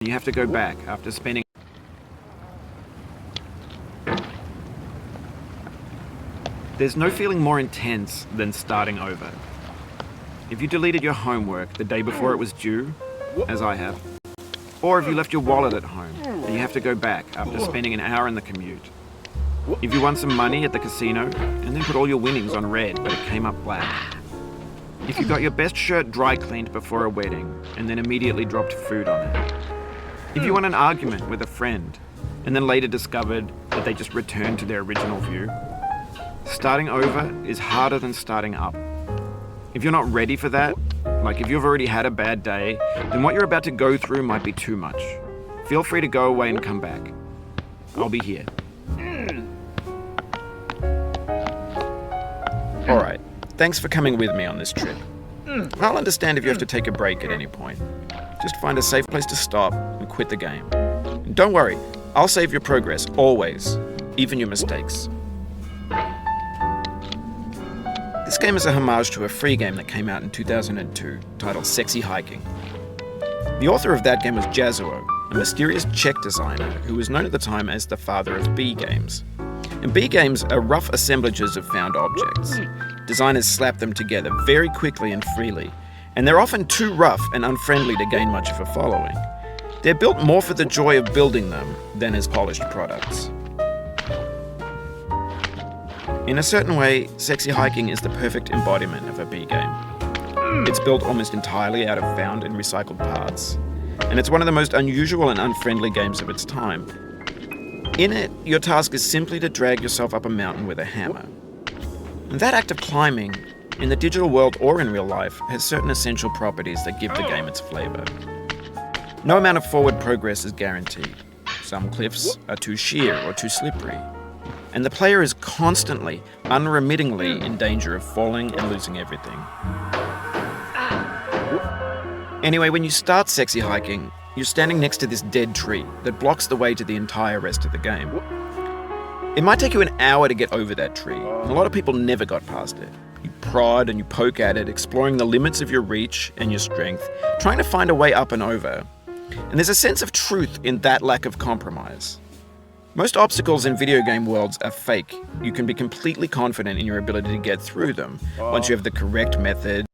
You have to go back after spending... There's no feeling more intense than starting over. If you deleted your homework the day before it was due, as I have, or if you left your wallet at home and you have to go back after spending an hour in the commute. If you won some money at the casino and then put all your winnings on red but it came up black. If you got your best shirt dry cleaned before a wedding and then immediately dropped food on it. If you won an argument with a friend and then later discovered that they just returned to their original view. Starting over is harder than starting up. If you're not ready for that, like if you've already had a bad day, then what you're about to go through might be too much. Feel free to go away and come back. I'll be here. Alright, thanks for coming with me on this trip. I'll understand if you have to take a break at any point. Just find a safe place to stop and quit the game. And don't worry, I'll save your progress, always, even your mistakes. This game is a homage to a free game that came out in 2002, titled Sexy Hiking. The author of that game was Jazuo, a mysterious Czech designer who was known at the time as the father of B games. And B games are rough assemblages of found objects. Designers slap them together very quickly and freely, and they're often too rough and unfriendly to gain much of a following. They're built more for the joy of building them than as polished products. In a certain way, Sexy Hiking is the perfect embodiment of a B game. It's built almost entirely out of found and recycled parts, and it's one of the most unusual and unfriendly games of its time. In it, your task is simply to drag yourself up a mountain with a hammer. And that act of climbing, in the digital world or in real life, has certain essential properties that give the game its flavor. No amount of forward progress is guaranteed. Some cliffs are too sheer or too slippery. And the player is constantly, unremittingly in danger of falling and losing everything. Anyway, when you start Sexy Hiking, you're standing next to this dead tree that blocks the way to the entire rest of the game. It might take you an hour to get over that tree, and a lot of people never got past it. You prod and you poke at it, exploring the limits of your reach and your strength, trying to find a way up and over. And there's a sense of truth in that lack of compromise. Most obstacles in video game worlds are fake. You can be completely confident in your ability to get through them once you have the correct method